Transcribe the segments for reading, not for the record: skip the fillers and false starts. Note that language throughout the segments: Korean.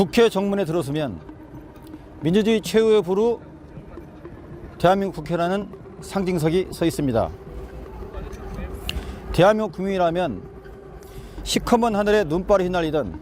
국회 정문에 들어서면 민주주의 최후의 부루 대한민국 국회라는 상징석이 서 있습니다. 대한민국 국민이라면 시커먼 하늘에 눈발이 휘날리던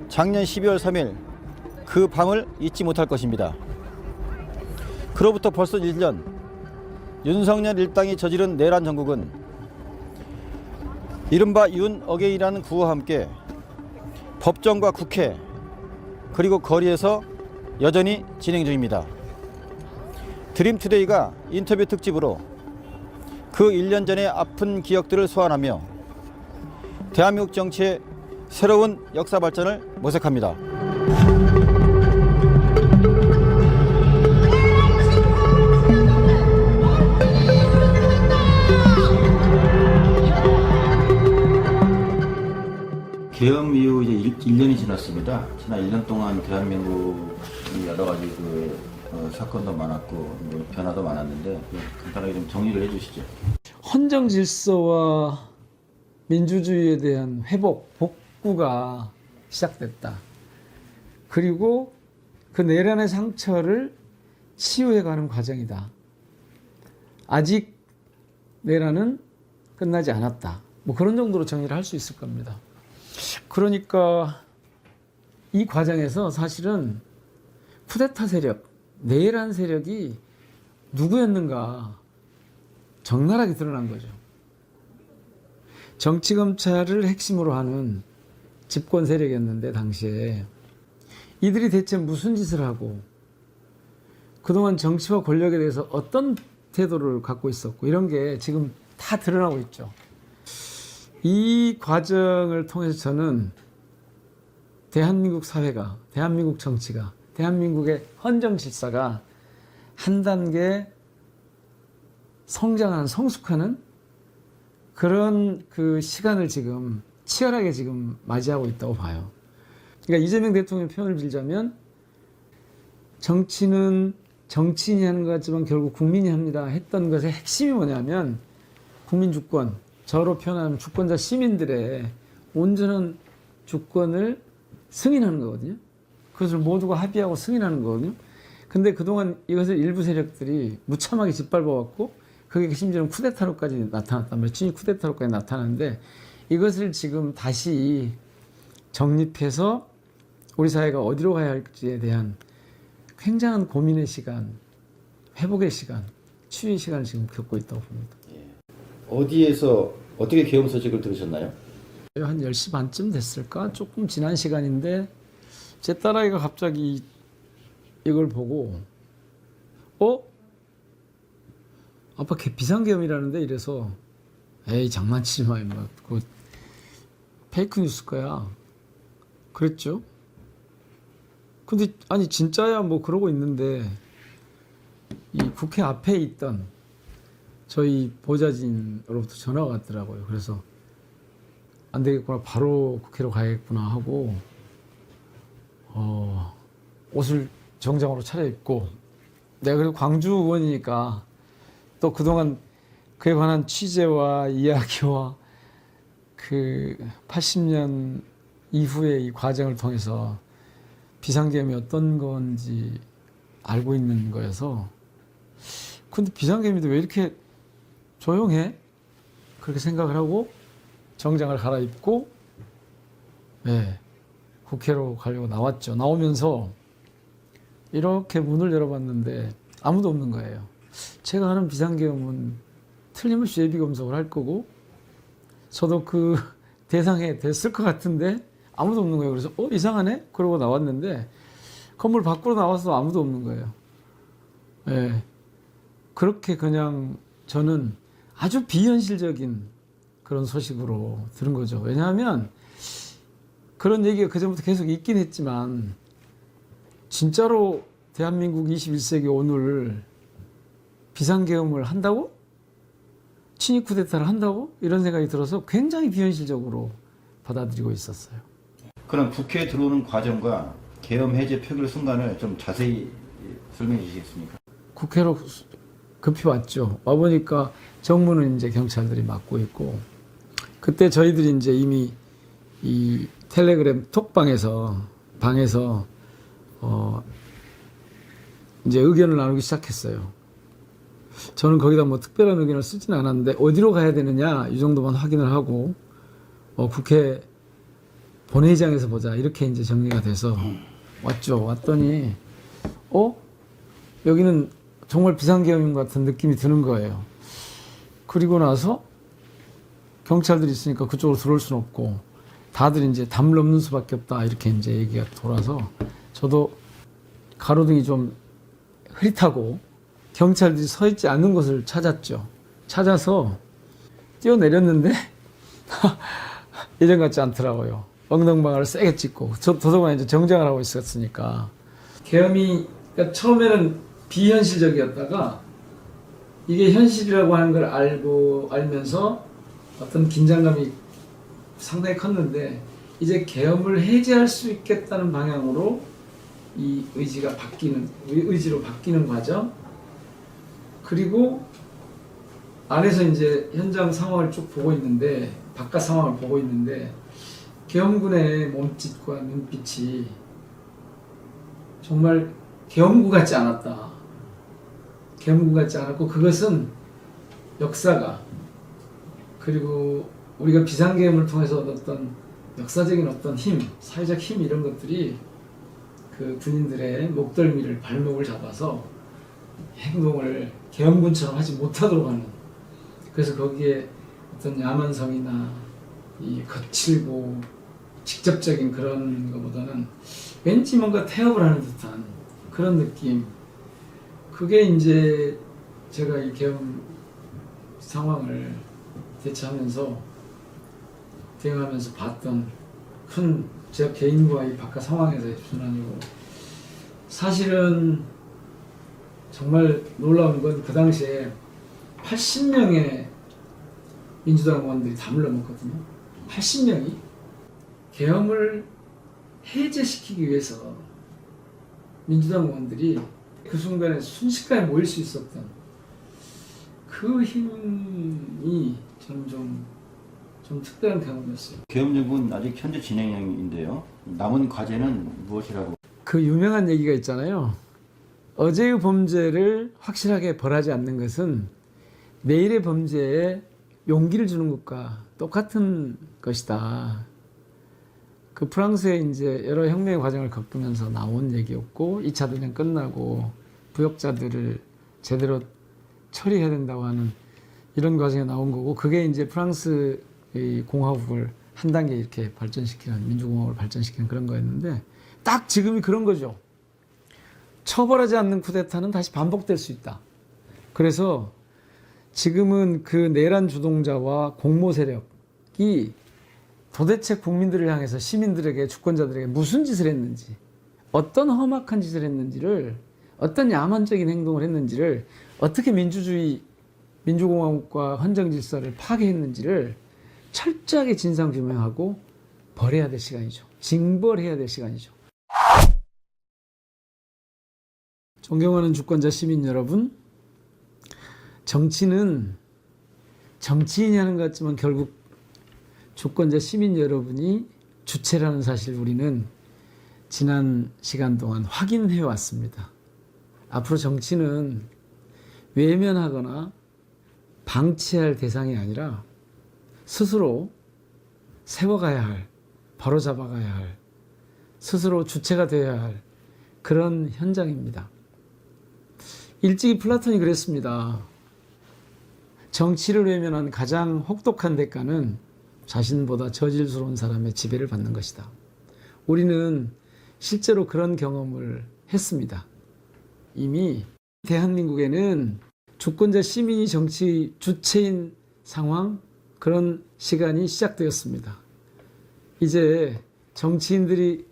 작년 12월 3일 그 밤을 잊지 못할 것입니다. 그로부터 벌써 1년, 윤석열 일당이 저지른 내란 정국은 이른바 윤 어게인이라는 구호와 함께 법정과 국회 그리고 거리에서 여전히 진행 중입니다. 드림투데이가 인터뷰 특집으로 그 1년 전의 아픈 기억들을 소환하며 대한민국 정치의 새로운 역사 발전을 모색합니다. 계엄 이후 이제 1년이 지났습니다. 지난 1년 동안 대한민국이 여러 가지 사건도 많았고 변화도 많았는데 간단하게 좀 정리를 해주시죠. 헌정 질서와 민주주의에 대한 회복, 복구가 시작됐다. 그리고 그 내란의 상처를 치유해가는 과정이다. 아직 내란은 끝나지 않았다. 뭐 그런 정도로 정리를 할 수 있을 겁니다. 그러니까 이 과정에서 사실은 쿠데타 세력, 내란 세력이 누구였는가 적나라하게 드러난 거죠. 정치검찰을 핵심으로 하는 집권 세력이었는데 당시에 이들이 대체 무슨 짓을 하고 그동안 정치와 권력에 대해서 어떤 태도를 갖고 있었고 이런 게 지금 다 드러나고 있죠. 이 과정을 통해서 저는 대한민국 사회가, 대한민국 정치가, 대한민국의 헌정 질서가 한 단계 성장하는, 성숙하는 그런 그 시간을 지금 치열하게 지금 맞이하고 있다고 봐요. 그러니까 이재명 대통령 표현을 빌자면 정치는 정치인이 하는 것 같지만 결국 국민이 합니다 했던 것의 핵심이 뭐냐면 국민주권, 저로 표현하면 주권자 시민들의 온전한 주권을 승인하는 거거든요. 그것을 모두가 합의하고 승인하는 거거든요. 근데 그동안 이것을 일부 세력들이 무참하게 짓밟아왔고 그게 심지어는 쿠데타로까지 나타났단 말이에요. 친일 쿠데타로까지 나타났는데 이것을 지금 다시 정립해서 우리 사회가 어디로 가야 할지에 대한 굉장한 고민의 시간, 회복의 시간, 치유의 시간을 지금 겪고 있다고 봅니다. 어디에서 어떻게 계엄 소식을 들으셨나요? 한 10시 반쯤 됐을까? 조금 지난 시간인데 제 딸아이가 갑자기 이걸 보고 아빠 비상계엄이라는데 이래서 에이 장난치지 마 임마 그거 페이크 뉴스 거야 그랬죠. 근데 아니 진짜야 뭐 그러고 있는데 이 국회 앞에 있던 저희 보좌진으로부터 전화가 왔더라고요. 그래서 안 되겠구나 바로 국회로 가야겠구나 하고 옷을 정장으로 차려입고 내가 그래도 광주 의원이니까 또 그동안 그에 관한 취재와 이야기와 그 80년 이후의 이 과정을 통해서 비상계엄이 어떤 건지 알고 있는 거여서 근데 비상계엄인데 왜 이렇게 조용해? 그렇게 생각을 하고 정장을 갈아입고 국회로 가려고 나왔죠. 나오면서 이렇게 문을 열어봤는데 아무도 없는 거예요. 제가 하는 비상계엄은 틀림없이 예비검색을 할 거고 저도 그 대상에 됐을 것 같은데 아무도 없는 거예요. 그래서 이상하네? 그러고 나왔는데 건물 밖으로 나와서 아무도 없는 거예요. 그렇게 그냥 저는 아주 비현실적인 그런 소식으로 들은 거죠. 왜냐하면 그런 얘기가 그전부터 계속 있긴 했지만 진짜로 대한민국 21세기 오늘 비상계엄을 한다고? 친일 쿠데타를 한다고? 이런 생각이 들어서 굉장히 비현실적으로 받아들이고 있었어요. 그럼 국회에 들어오는 과정과 계엄 해제 표결 순간을 좀 자세히 설명해 주시겠습니까? 국회로 급히 왔죠. 와보니까 정문은 이제 경찰들이 막고 있고 그때 저희들이 이제 이미 이 텔레그램 톡방에서 방에서 이제 의견을 나누기 시작했어요. 저는 거기다 뭐 특별한 의견을 쓰진 않았는데 어디로 가야 되느냐 이 정도만 확인을 하고 국회 본회의장에서 보자 이렇게 이제 정리가 돼서 왔죠. 왔더니 여기는 정말 비상계엄인 것 같은 느낌이 드는 거예요. 그리고 나서 경찰들이 있으니까 그쪽으로 들어올 수는 없고 다들 이제 담을 넘는 수밖에 없다 이렇게 이제 얘기가 돌아서 저도 가로등이 좀 흐릿하고 경찰들이 서 있지 않는 곳을 찾았죠. 찾아서 뛰어내렸는데 예전 같지 않더라고요. 엉덩방아를 세게 찍고 더더구나 이제 정장을 하고 있었으니까 계엄이 그러니까 처음에는 비현실적이었다가 이게 현실이라고 하는 걸 알면서 어떤 긴장감이 상당히 컸는데 이제 계엄을 해제할 수 있겠다는 방향으로 이 의지로 바뀌는 과정. 그리고 안에서 이제 현장 상황을 쭉 보고 있는데 바깥 상황을 보고 있는데 계엄군의 몸짓과 눈빛이 정말 계엄군 같지 않았다. 계엄군 같지 않았고 그것은 역사가 그리고 우리가 비상계엄을 통해서 얻었던 역사적인 어떤 힘, 사회적 힘 이런 것들이 그 군인들의 목덜미를 발목을 잡아서 행동을 계엄군처럼 하지 못하도록 하는 그래서 거기에 어떤 야만성이나 이 거칠고 직접적인 그런 것보다는 왠지 뭔가 태업을 하는 듯한 그런 느낌 그게 이제 제가 이 계엄 상황을 대응하면서 봤던 큰 제 개인과 이 바깥 상황에서의 순환이고 사실은 정말 놀라운 건 그 당시에 80명의 민주당 의원들이 담을 넘었거든요. 80명이 계엄을 해제시키기 위해서 민주당 의원들이 그 순간에 순식간에 모일 수 있었던 그 힘이 저는 좀 특별한 경험이었어요. 계엄 정부는 아직 현재 진행형인데요. 남은 과제는 무엇이라고? 그 유명한 얘기가 있잖아요. 어제의 범죄를 확실하게 벌하지 않는 것은 내일의 범죄에 용기를 주는 것과 똑같은 것이다. 그 프랑스의 이제 여러 혁명의 과정을 겪으면서 나온 얘기였고 2차 대전 끝나고 부역자들을 제대로 처리해야 된다고 하는 이런 과정에 나온 거고 그게 이제 프랑스의 공화국을 한 단계 이렇게 발전시키는 민주공화국을 발전시키는 그런 거였는데 딱 지금이 그런 거죠. 처벌하지 않는 쿠데타는 다시 반복될 수 있다. 그래서 지금은 그 내란 주동자와 공모 세력이 도대체 국민들을 향해서 시민들에게 주권자들에게 무슨 짓을 했는지 어떤 험악한 짓을 했는지를 어떤 야만적인 행동을 했는지를 어떻게 민주공화국과 헌정질서를 파괴했는지를 철저하게 진상규명하고 벌해야 될 시간이죠. 징벌해야 될 시간이죠. 존경하는 주권자 시민 여러분, 정치는 정치인이 하는 것 같지만 결국 주권자 시민 여러분이 주체라는 사실을 우리는 지난 시간 동안 확인해 왔습니다. 앞으로 정치는 외면하거나 방치할 대상이 아니라 스스로 세워가야 할, 바로잡아가야 할, 스스로 주체가 되어야 할 그런 현장입니다. 일찍이 플라톤이 그랬습니다. 정치를 외면한 가장 혹독한 대가는 자신보다 저질스러운 사람의 지배를 받는 것이다. 우리는 실제로 그런 경험을 했습니다. 이미 대한민국에는 주권자 시민이 정치 주체인 상황, 그런 시간이 시작되었습니다. 이제 정치인들이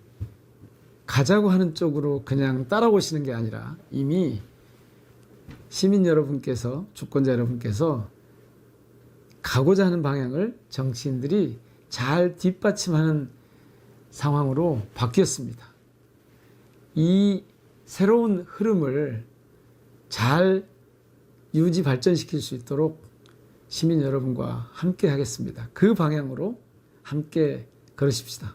가자고 하는 쪽으로 그냥 따라오시는 게 아니라 이미 시민 여러분께서, 주권자 여러분께서 가고자 하는 방향을 정치인들이 잘 뒷받침하는 상황으로 바뀌었습니다. 이 새로운 흐름을 잘 유지 발전시킬 수 있도록 시민 여러분과 함께 하겠습니다. 그 방향으로 함께 걸으십시다.